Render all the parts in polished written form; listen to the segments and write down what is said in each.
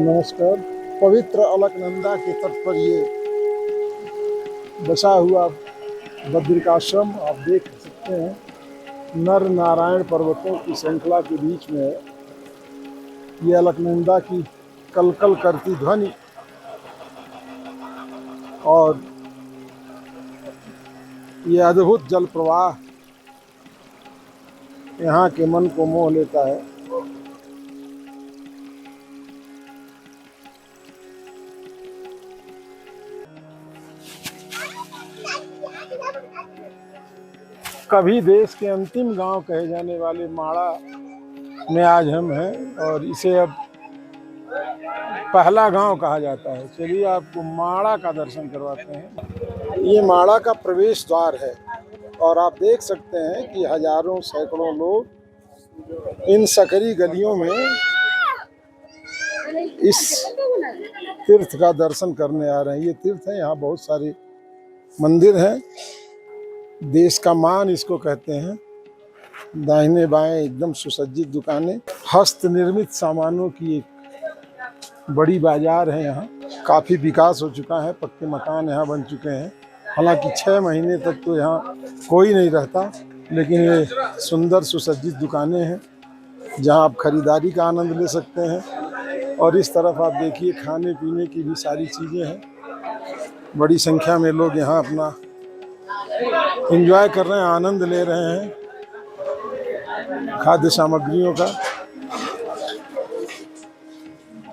नमस्कार। पवित्र अलकनंदा के तट पर ये बसा हुआ बद्रिकाश्रम आप देख सकते हैं। नर नारायण पर्वतों की श्रृंखला के बीच में है। ये अलकनंदा की कलकल करती ध्वनि और ये अद्भुत जल प्रवाह यहाँ के मन को मोह लेता है। कभी देश के अंतिम गांव कहे जाने वाले माड़ा में आज हम हैं और इसे अब पहला गांव कहा जाता है। चलिए आपको माड़ा का दर्शन करवाते हैं। ये माड़ा का प्रवेश द्वार है और आप देख सकते हैं कि हजारों सैकड़ों लोग इन सकरी गलियों में इस तीर्थ का दर्शन करने आ रहे हैं। ये तीर्थ है, यहाँ बहुत सारे मंदिर हैं। देश का मान इसको कहते हैं। दाहिने बाएं एकदम सुसज्जित दुकानें, हस्त निर्मित सामानों की एक बड़ी बाजार है। यहाँ काफ़ी विकास हो चुका है, पक्के मकान यहाँ बन चुके हैं। हालांकि 6 महीने तक तो यहाँ कोई नहीं रहता, लेकिन ये सुंदर सुसज्जित दुकानें हैं जहाँ आप खरीदारी का आनंद ले सकते हैं। और इस तरफ आप देखिए खाने पीने की भी सारी चीज़ें हैं। बड़ी संख्या में लोग यहाँ अपना एंजॉय कर रहे हैं, आनंद ले रहे हैं खाद्य सामग्रियों का।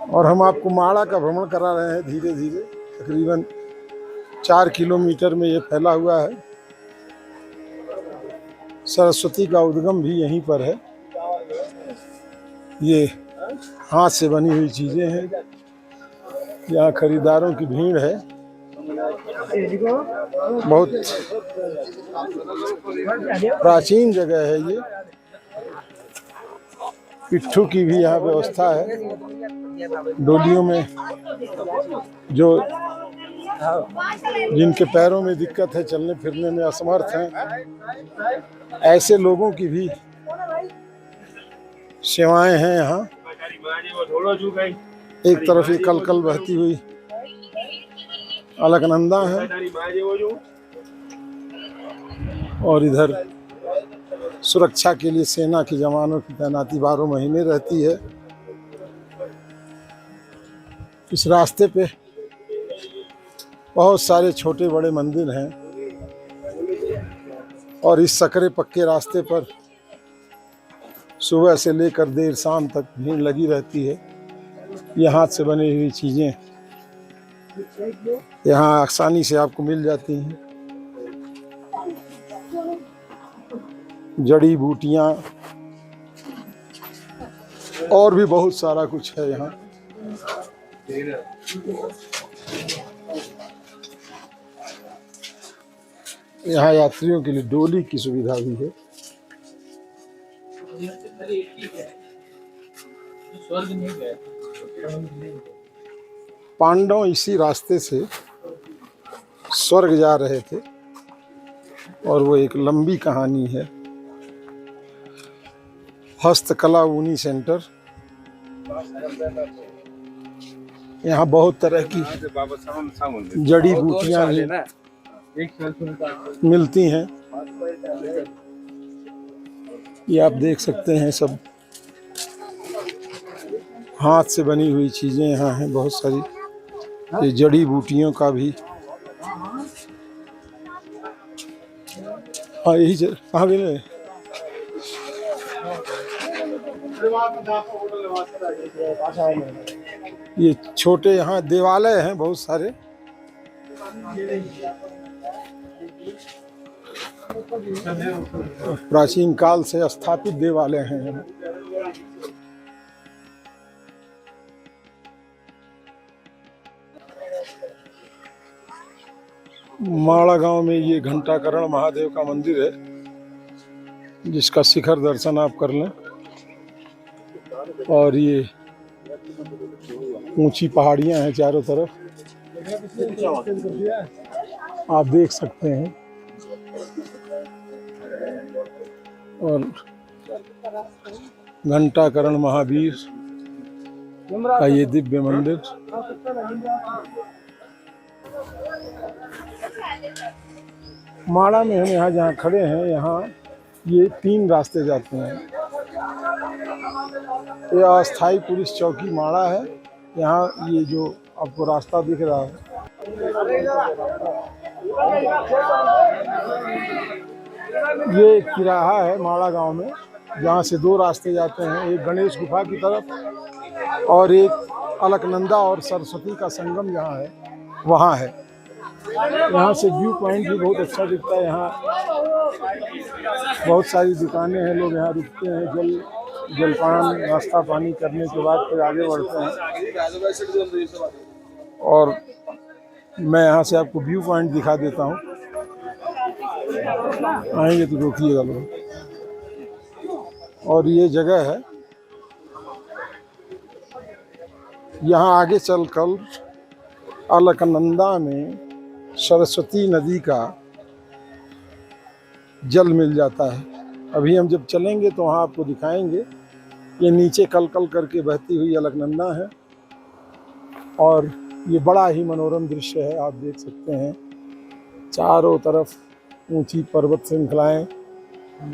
और हम आपको माड़ा का भ्रमण करा रहे हैं धीरे धीरे। तकरीबन 4 किलोमीटर में ये फैला हुआ है। सरस्वती का उद्गम भी यहीं पर है। ये हाथ से बनी हुई चीज़ें हैं। यहाँ खरीदारों की भीड़ है। बहुत प्राचीन जगह है ये। पिट्ठू की भी यहाँ व्यवस्था है। डोलियों में जो जिनके पैरों में दिक्कत है, चलने फिरने में असमर्थ हैं, ऐसे लोगों की भी सेवाएं हैं यहाँ। एक तरफ ये कलकल बहती हुई अलकनंदा है और इधर सुरक्षा के लिए सेना के जवानों की तैनाती 12 महीने रहती है। इस रास्ते पे बहुत सारे छोटे बड़े मंदिर हैं और इस सकरे पक्के रास्ते पर सुबह से लेकर देर शाम तक भीड़ लगी रहती है। ये हाथ से बनी हुई चीज़ें यहाँ आसानी से आपको मिल जाती हैं। जड़ी बूटियाँ और भी बहुत सारा कुछ है यहाँ। यहाँ यात्रियों के लिए डोली की सुविधा भी है। पांडव इसी रास्ते से स्वर्ग जा रहे थे और वो एक लंबी कहानी है। हस्तकला ऊनी सेंटर, यहाँ बहुत तरह की जड़ी बूटियाँ भी मिलती हैं। ये आप देख सकते हैं, सब हाथ से बनी हुई चीज़ें यहाँ हैं बहुत सारी। ये जड़ी बूटियों का भी, हाँ यही कहाँ गए। ये छोटे यहाँ देवालय हैं बहुत सारे। प्राचीन काल से स्थापित देवालय हैं। माड़ा गांव में ये घंटाकरण महादेव का मंदिर है, जिसका शिखर दर्शन आप कर लें। और ये ऊंची पहाड़ियां हैं चारों तरफ, आप देख सकते हैं। और घंटाकरण महावीर का ये दिव्य मंदिर। माड़ा में हम यहाँ जहाँ खड़े हैं, यहाँ ये 3 रास्ते जाते हैं। ये अस्थाई पुलिस चौकी माड़ा है। यहाँ ये जो आपको रास्ता दिख रहा है, ये किराहा है माड़ा गांव में, जहाँ से 2 रास्ते जाते हैं, एक गणेश गुफा की तरफ और एक अलकनंदा और सरस्वती का संगम जहाँ है वहाँ है। यहाँ से व्यू पॉइंट भी बहुत अच्छा दिखता है। यहाँ बहुत सारी दुकानें हैं, लोग यहाँ रुकते हैं, जलपान नाश्ता पानी करने के बाद फिर आगे बढ़ते हैं। और मैं यहाँ से आपको व्यू पॉइंट दिखा देता हूँ, आएंगे तो रोकिएगा लोग। और ये जगह है, यहाँ आगे चलकर अलकनंदा में सरस्वती नदी का जल मिल जाता है। अभी हम जब चलेंगे तो वहाँ आपको दिखाएंगे। ये नीचे कल कल करके बहती हुई अलकनंदा है और ये बड़ा ही मनोरम दृश्य है। आप देख सकते हैं चारों तरफ ऊंची पर्वत श्रृंखलाएं,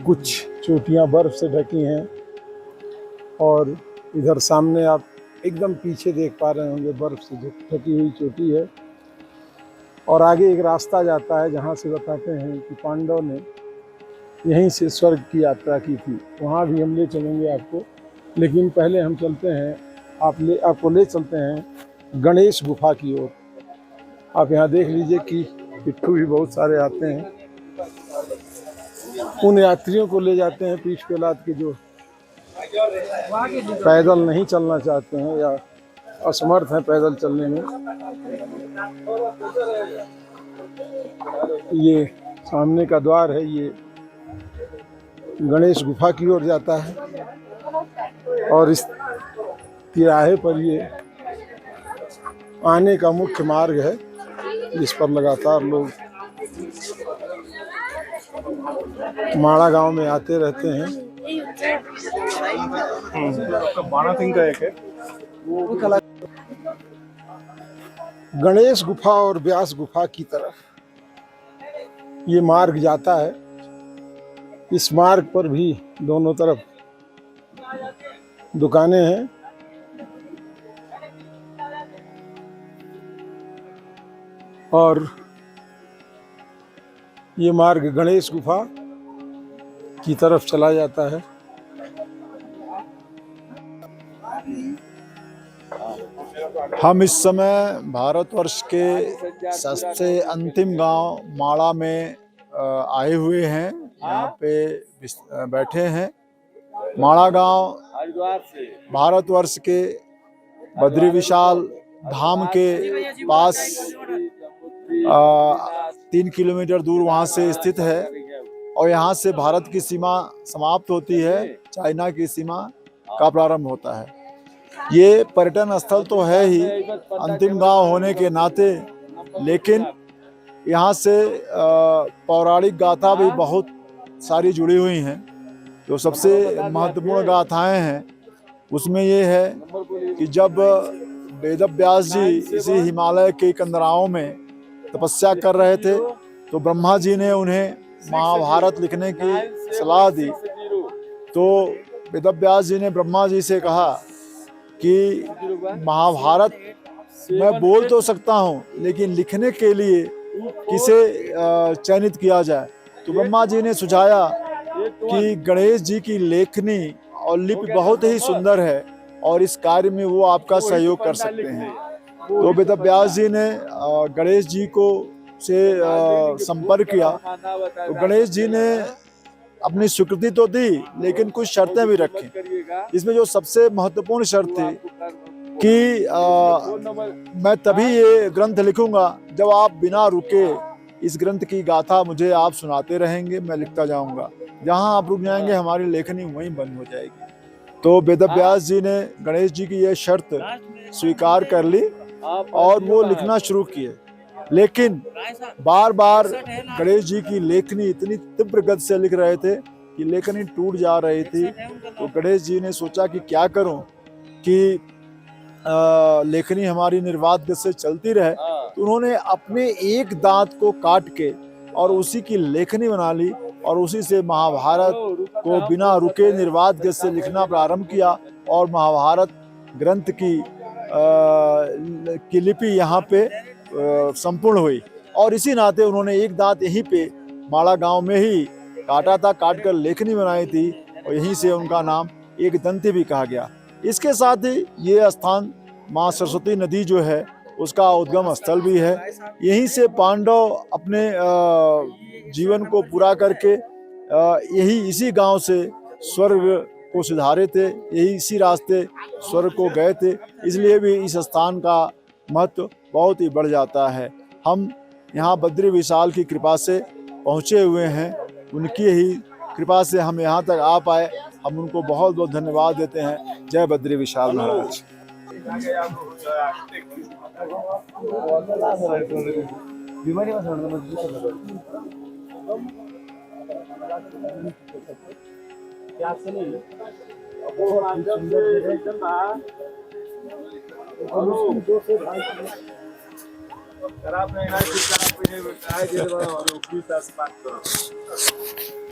कुछ चोटियां बर्फ से ढकी हैं और इधर सामने आप एकदम पीछे देख पा रहे होंगे बर्फ से ढकी हुई चोटी है। और आगे एक रास्ता जाता है जहाँ से बताते हैं कि पांडव ने यहीं से स्वर्ग की यात्रा की थी। वहाँ भी हम ले चलेंगे आपको, लेकिन पहले हम चलते हैं, आपको ले चलते हैं गणेश गुफा की ओर। आप यहाँ देख लीजिए कि पिट्ठू भी बहुत सारे आते हैं। उन यात्रियों को ले जाते हैं पीठ पे लाद के जो पैदल नहीं चलना चाहते हैं या असमर्थ हैं पैदल चलने में। ये सामने का द्वार है, ये गणेश गुफा की ओर जाता है और इस तिराहे पर ये आने का मुख्य मार्ग है, जिस पर लगातार लोग माड़ा गांव में आते रहते हैं। का एक है वो गणेश गुफा और व्यास गुफा की तरफ ये मार्ग जाता है। इस मार्ग पर भी दोनों तरफ दुकानें हैं और ये मार्ग गणेश गुफा की तरफ चला जाता है। हम इस समय भारतवर्ष के सबसे अंतिम गांव माड़ा में आए हुए हैं। यहाँ पे बैठे हैं। माड़ा गांव भारतवर्ष के बद्री विशाल धाम के पास 3 किलोमीटर दूर वहाँ से स्थित है और यहाँ से भारत की सीमा समाप्त होती है, चाइना की सीमा का प्रारंभ होता है। ये पर्यटन स्थल तो है ही अंतिम गांव होने के नाते, लेकिन यहाँ से पौराणिक गाथा भी बहुत सारी जुड़ी हुई हैं। जो सबसे महत्वपूर्ण गाथाएं हैं उसमें ये है कि जब वेदव्यास जी इसी हिमालय के कंदराओं में तपस्या कर रहे थे तो ब्रह्मा जी ने उन्हें महाभारत लिखने की सलाह दी। तो वेदव्यास जी ने ब्रह्मा जी से कहा कि महाभारत मैं बोल तो सकता हूँ, लेकिन लिखने के लिए किसे चयनित किया जाए। तो ब्रह्मा जी ने सुझाया कि गणेश जी की लेखनी और लिपि बहुत ही सुंदर है और इस कार्य में वो आपका सहयोग कर सकते हैं। तो वेदव्यास जी ने गणेश जी को से संपर्क किया। तो गणेश जी ने अपनी स्वीकृति तो दी, लेकिन कुछ शर्तें भी रखी। इसमें जो सबसे महत्वपूर्ण शर्त थी कि मैं तभी ये ग्रंथ लिखूंगा जब आप बिना रुके इस ग्रंथ की गाथा मुझे आप सुनाते रहेंगे, मैं लिखता जाऊंगा। जहां आप रुक जाएंगे हमारी लेखनी वहीं बंद हो जाएगी। तो वेदव्यास जी ने गणेश जी की यह शर्त स्वीकार कर ली और वो लिखना शुरू किए। लेकिन बार बार गणेश जी की लेखनी इतनी तीव्र गति से लिख रहे थे कि लेखनी टूट जा रही थी। तो गणेश जी ने सोचा कि क्या करूं कि लेखनी हमारी निर्बाध गति से चलती रहे, तो उन्होंने अपने एक दांत को काट के और उसी की लेखनी बना ली और उसी से महाभारत को बिना रुके निर्बाध गति से लिखना प्रारंभ किया और महाभारत ग्रंथ की लिपि यहाँ पे संपूर्ण हुई। और इसी नाते उन्होंने एक दांत यहीं पे माड़ा गांव में ही काटा था, काट कर लेखनी बनाई थी और यहीं से उनका नाम एक दंती भी कहा गया। इसके साथ ही ये स्थान माँ सरस्वती नदी जो है उसका उद्गम स्थल भी है। यहीं से पांडव अपने जीवन को पूरा करके इसी गांव से स्वर्ग को सिधारे थे, यही इसी रास्ते स्वर्ग को गए थे। इसलिए भी इस स्थान का महत्व बहुत ही बढ़ जाता है। हम यहाँ बद्री विशाल की कृपा से पहुँचे हुए हैं, उनकी ही कृपा से हम यहाँ तक आ पाए। हम उनको बहुत बहुत धन्यवाद देते हैं। जय बद्री विशाल महाराज।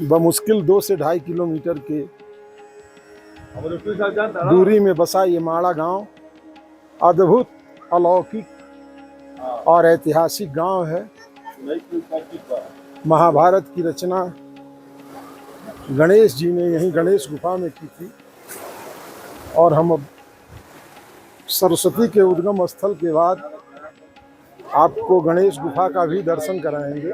बमुश्किल 2 से 2.5 किलोमीटर के दूरी में बसा ये माड़ा गांव अद्भुत, अलौकिक और ऐतिहासिक गांव है। महाभारत की रचना गणेश जी ने यहीं गणेश गुफा में की थी और हम अब सरस्वती के उद्गम स्थल के बाद आपको गणेश गुफा का भी दर्शन कराएंगे।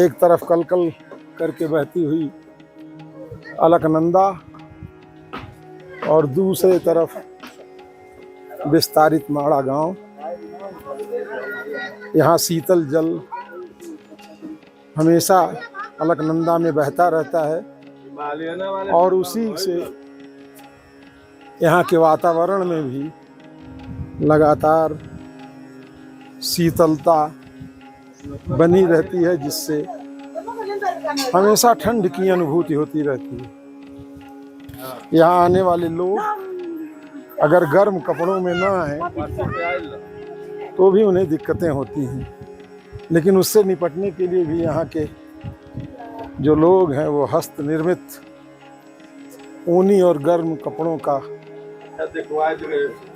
एक तरफ कलकल करके बहती हुई अलकनंदा और दूसरे तरफ विस्तारित माड़ा गांव। यहाँ शीतल जल हमेशा अलकनंदा में बहता रहता है और उसी से यहाँ के वातावरण में भी लगातार शीतलता बनी रहती है, जिससे हमेशा ठंड की अनुभूति होती रहती है। यहाँ आने वाले लोग अगर गर्म कपड़ों में ना आए तो भी उन्हें दिक्कतें होती हैं, लेकिन उससे निपटने के लिए भी यहाँ के जो लोग हैं वो हस्त निर्मित ऊनी और गर्म कपड़ों का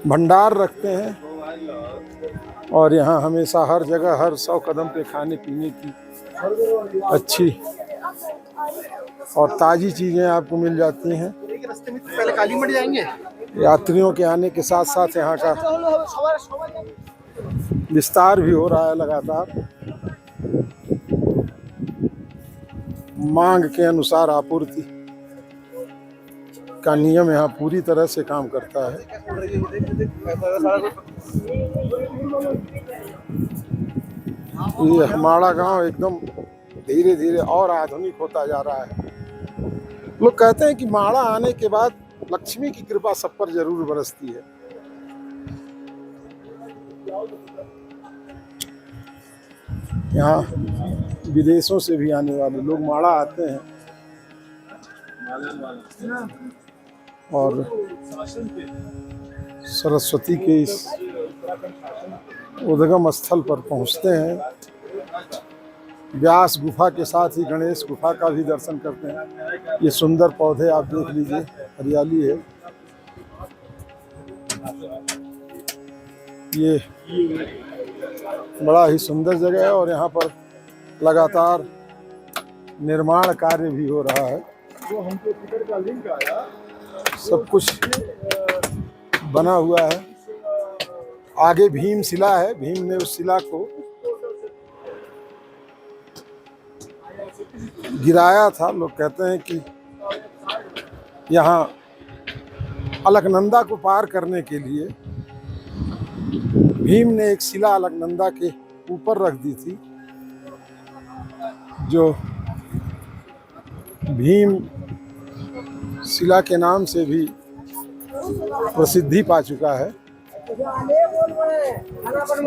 भंडार रखते हैं और यहाँ हमेशा हर जगह हर 100 कदम पे खाने पीने की अच्छी और ताज़ी चीज़ें आपको मिल जाती हैं। पहले काली मठ जाएंगे। यात्रियों के आने के साथ साथ यहाँ का विस्तार भी हो रहा है लगातार। मांग के अनुसार आपूर्ति का नियम यहाँ पूरी तरह से काम करता है। ये हमारा गांव एकदम धीरे धीरे और आधुनिक होता जा रहा है। लोग कहते हैं कि माड़ा आने के बाद लक्ष्मी की कृपा सब पर जरूर बरसती है। यहाँ विदेशों से भी आने वाले लोग माड़ा आते हैं और सरस्वती के इस उद्गम स्थल पर पहुँचते हैं। व्यास गुफा के साथ ही गणेश गुफा का भी दर्शन करते हैं। ये सुंदर पौधे आप देख लीजिए, हरियाली है। ये बड़ा ही सुंदर जगह है और यहाँ पर लगातार निर्माण कार्य भी हो रहा है। सब कुछ बना हुआ है। आगे भीम शिला है, भीम ने उस शिला को गिराया था। लोग कहते हैं कि यहाँ अलकनंदा को पार करने के लिए भीम ने एक शिला अलकनंदा के ऊपर रख दी थी, जो भीम शिला के नाम से भी प्रसिद्धि पा चुका है।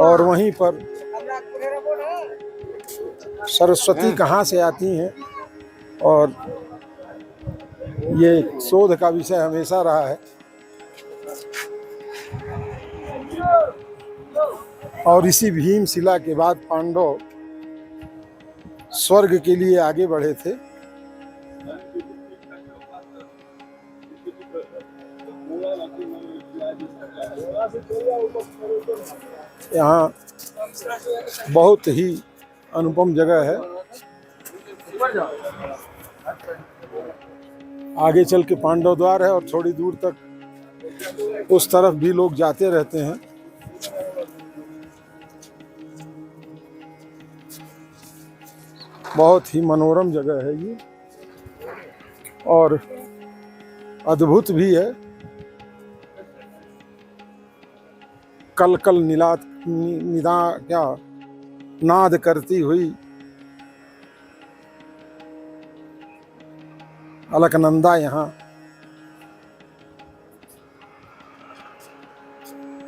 और वहीं पर सरस्वती कहाँ से आती हैं और ये एक शोध का विषय हमेशा रहा है। और इसी भीमशिला के बाद पांडव स्वर्ग के लिए आगे बढ़े थे। यहाँ बहुत ही अनुपम जगह है। आगे चल के पांडव द्वार है और थोड़ी दूर तक उस तरफ भी लोग जाते रहते हैं। बहुत ही मनोरम जगह है ये और अद्भुत भी है। कल कल नाद करती हुई अलकनंदा यहाँ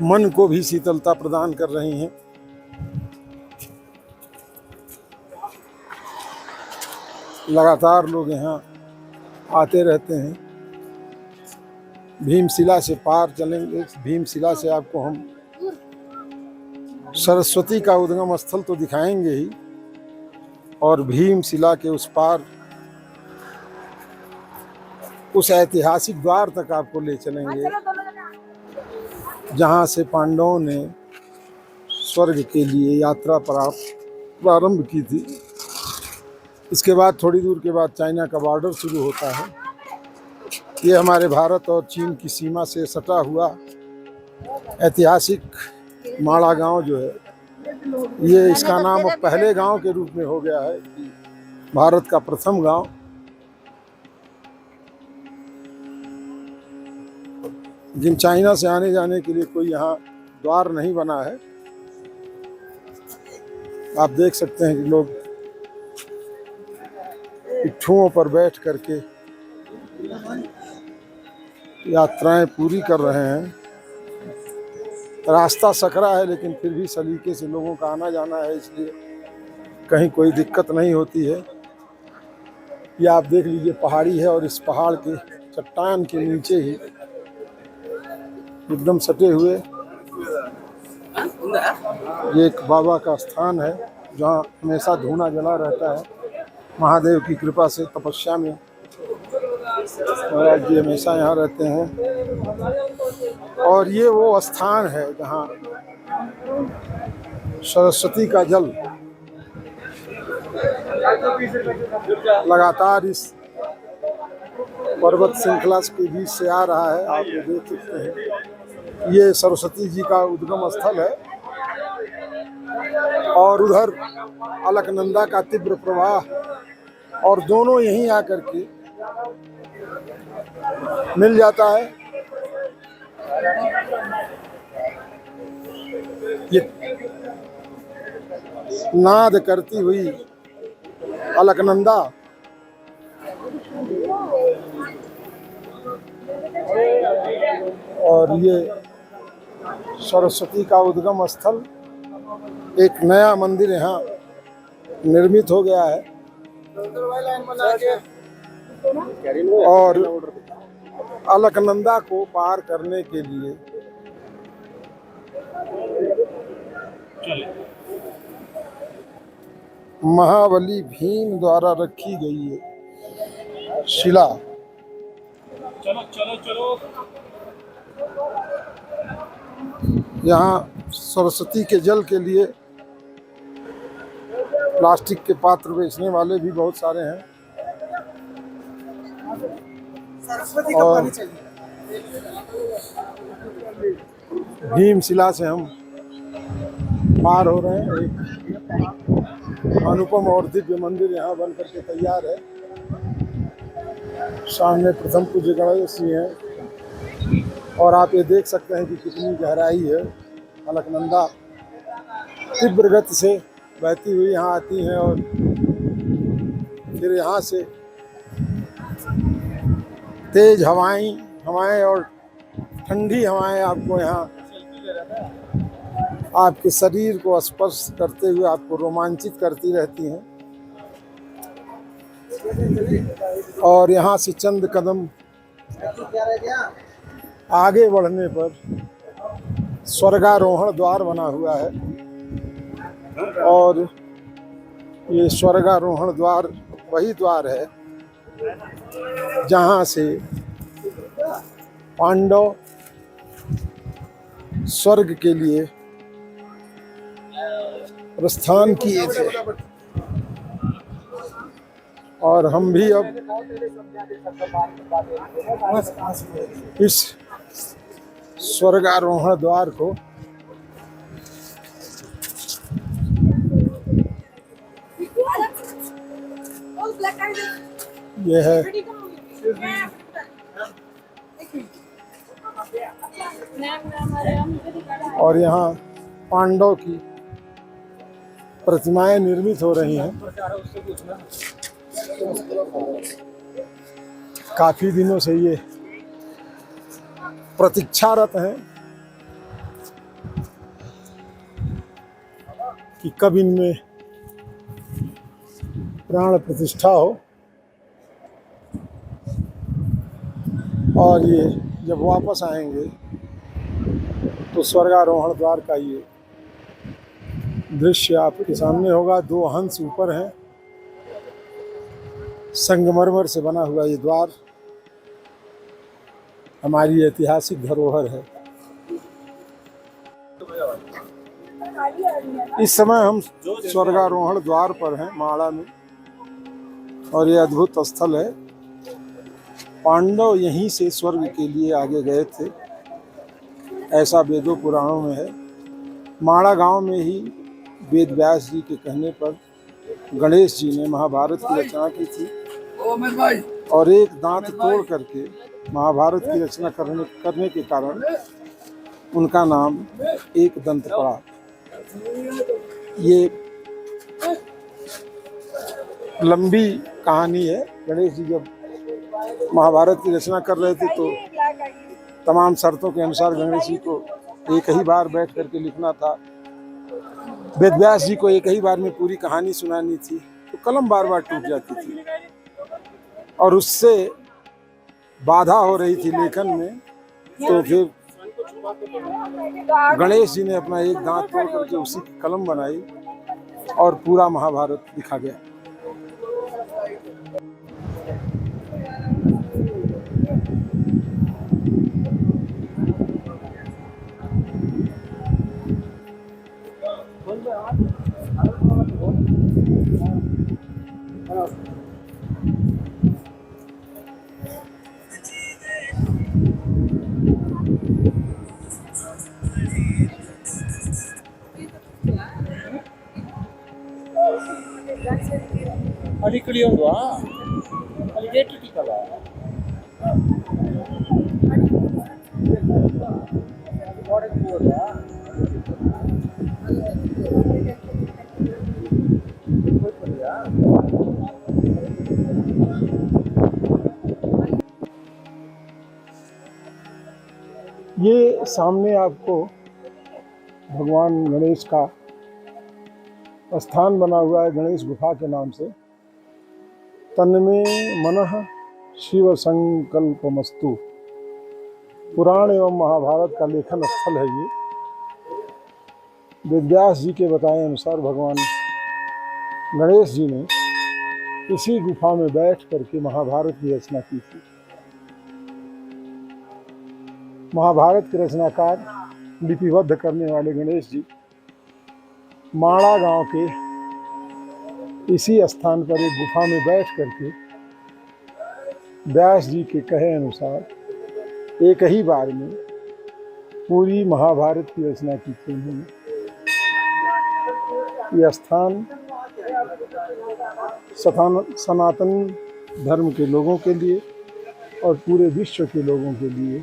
मन को भी शीतलता प्रदान कर रही हैं। लगातार लोग यहाँ आते रहते हैं। भीमशिला से पार चलेंगे। भीमशिला से आपको हम सरस्वती का उद्गम स्थल तो दिखाएंगे ही, और भीमशिला के उस पार उस ऐतिहासिक द्वार तक आपको ले चलेंगे जहाँ से पांडवों ने स्वर्ग के लिए यात्रा प्रारंभ की थी। इसके बाद थोड़ी दूर के बाद चाइना का बॉर्डर शुरू होता है। ये हमारे भारत और चीन की सीमा से सटा हुआ ऐतिहासिक माड़ा गांव जो है, ये इसका नाम अब पहले गांव के रूप में हो गया है कि भारत का प्रथम गांव। जिन चाइना से आने जाने के लिए कोई यहाँ द्वार नहीं बना है। आप देख सकते हैं कि लोग पिट्ठुओं पर बैठ करके यात्राएं पूरी कर रहे हैं। रास्ता सकरा है लेकिन फिर भी सलीके से लोगों का आना जाना है, इसलिए कहीं कोई दिक्कत नहीं होती है। ये आप देख लीजिए पहाड़ी है और इस पहाड़ के चट्टान के नीचे ही एकदम सटे हुए ये एक बाबा का स्थान है जहाँ हमेशा धूना जला रहता है। महादेव की कृपा से तपस्या में महाराज जी हमेशा यहाँ रहते हैं। और ये वो स्थान है जहाँ सरस्वती का जल लगातार इस पर्वत श्रृंखला के बीच से आ रहा है। आप ये देख सकते हैं, ये सरस्वती जी का उद्गम स्थल है और उधर अलकनंदा का तीव्र प्रवाह, और दोनों यहीं आकर के मिल जाता है। ये नाद करती हुई अलकनंदा और ये सरस्वती का उद्गम स्थल। एक नया मंदिर यहाँ निर्मित हो गया है और अलकनंदा को पार करने के लिए महाबली भीम द्वारा रखी गई है शिला। यहाँ सरस्वती के जल के लिए प्लास्टिक के पात्र बेचने वाले भी बहुत सारे हैं। और भीमशिला से हम पार हो रहे हैं। एक अनुपम और दिव्य मंदिर यहाँ बन करके तैयार है। सामने प्रथम पूज्य गणेश जी हैं और आप ये देख सकते हैं कि कितनी गहराई है। अलकनंदा तीव्र गति से बहती हुई यहाँ आती हैं और फिर यहाँ से तेज हवाएं और ठंडी हवाएं आपको यहाँ आपके शरीर को स्पर्श करते हुए आपको रोमांचित करती रहती हैं। और यहाँ से चंद कदम आगे बढ़ने पर स्वर्गारोहण द्वार बना हुआ है और ये स्वर्गारोहण द्वार वही द्वार है जहाँ से पांडव स्वर्ग के लिए प्रस्थान किए थे और हम भी अब इस स्वर्गारोहण द्वार को यह है और यहाँ पांडव की प्रतिमाएं निर्मित हो रही हैं। काफी दिनों से ये प्रतीक्षारत हैं कि कब इनमें प्राण प्रतिष्ठा हो और ये जब वापस आएंगे तो स्वर्गारोहण द्वार का ये दृश्य आपके सामने होगा। दो हंस ऊपर हैं, संगमरमर से बना हुआ ये द्वार हमारी ऐतिहासिक धरोहर है। इस समय हम स्वर्गारोहण द्वार पर हैं माड़ा में और ये अद्भुत स्थल है। पांडव यहीं से स्वर्ग के लिए आगे गए थे, ऐसा वेदों पुराणों में है। माड़ा गांव में ही वेद व्यास जी के कहने पर गणेश जी ने महाभारत की रचना की थी और एक दांत तोड़ करके महाभारत की रचना करने के कारण उनका नाम एक दंत पड़ा। ये लंबी कहानी है। गणेश जी जब महाभारत की रचना कर रहे थे तो तमाम शर्तों के अनुसार गणेश जी को एक ही बार बैठ करके लिखना था। वेद व्यास जी को एक ही बार में पूरी कहानी सुनानी थी तो कलम बार बार टूट जाती थी और उससे बाधा हो रही थी लेखन में। तो फिर गणेश जी ने अपना एक दांत तोड़ करके उसी की कलम बनाई और पूरा महाभारत लिखा गया। ಅಡಿಕಳಿ ಒಂದು ಅಲ್ಲಿ ಡೇಟ್ ಇಟ್ಟಿತ್ತಲ್ಲ ये सामने आपको भगवान गणेश का स्थान बना हुआ है, गणेश गुफा के नाम से। तन्मे मनः शिव संकल्पमस्तु पुराण एवं महाभारत का लेखन स्थल है ये। वेदव्यास जी के बताए अनुसार भगवान गणेश जी ने इसी गुफा में बैठ करके महाभारत की रचना की थी। महाभारत के रचनाकार लिपिबद्ध करने वाले गणेश जी माड़ा गांव के इसी स्थान पर एक गुफा में बैठ करके व्यास जी के कहे अनुसार एक ही बार में पूरी महाभारत की रचना की थी उन्होंने। यह स्थान सनातन धर्म के लोगों के लिए और पूरे विश्व के लोगों के लिए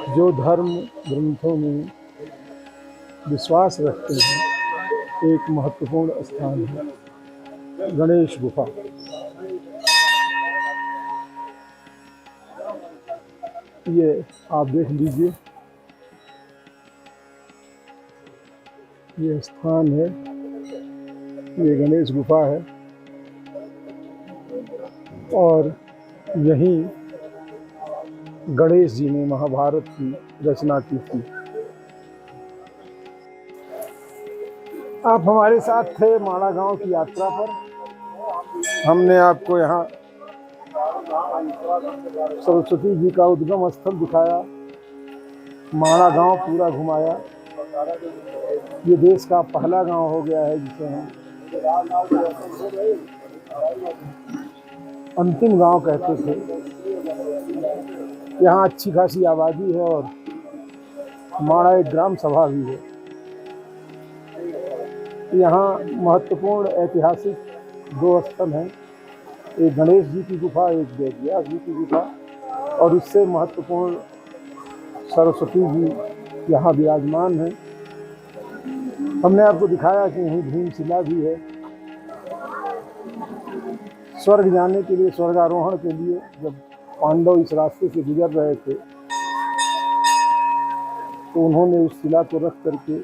जो धर्म ग्रंथों में विश्वास रखते हैं एक महत्वपूर्ण स्थान है गणेश गुफा। ये आप देख लीजिए, ये स्थान है, ये गणेश गुफा है और यहीं गणेश जी ने महाभारत की रचना की थी। आप हमारे साथ थे माणा गांव की यात्रा पर। हमने आपको यहाँ सरस्वती जी का उद्गम स्थल दिखाया, माणा गांव पूरा घुमाया। ये देश का पहला गांव हो गया है जिसे हम अंतिम गांव कहते थे। यहाँ अच्छी खासी आबादी है और माणा एक ग्राम सभा भी है। यहाँ महत्वपूर्ण ऐतिहासिक 2 स्थल हैं, एक गणेश जी की गुफा, एक वेदव्यास जी की गुफा, और उससे महत्वपूर्ण सरस्वती जी यहाँ विराजमान हैं। हमने आपको दिखाया कि यहीं भीमशिला भी है। स्वर्ग जाने के लिए, स्वर्गारोहण के लिए जब पांडव इस रास्ते से गुजर रहे थे तो उन्होंने उस शिला को रख करके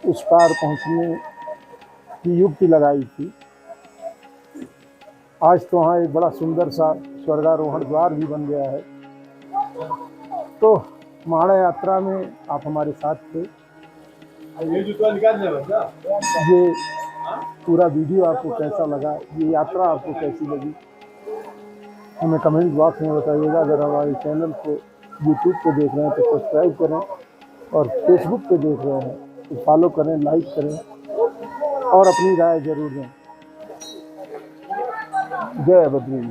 उस पार पहुंचने की युक्ति लगाई थी। आज तो वहाँ एक बड़ा सुंदर सा स्वर्गारोहण द्वार भी बन गया है। तो माणा यात्रा में आप हमारे साथ थे। ये पूरा वीडियो आपको कैसा लगा, ये यात्रा आपको कैसी लगी, हमें कमेंट बॉक्स में बताइएगा। अगर हमारे चैनल को यूट्यूब पे देख रहे हैं तो सब्सक्राइब करें, और फेसबुक पे देख रहे हैं तो फॉलो करें, लाइक करें और अपनी राय जरूर दें। जय बद्री।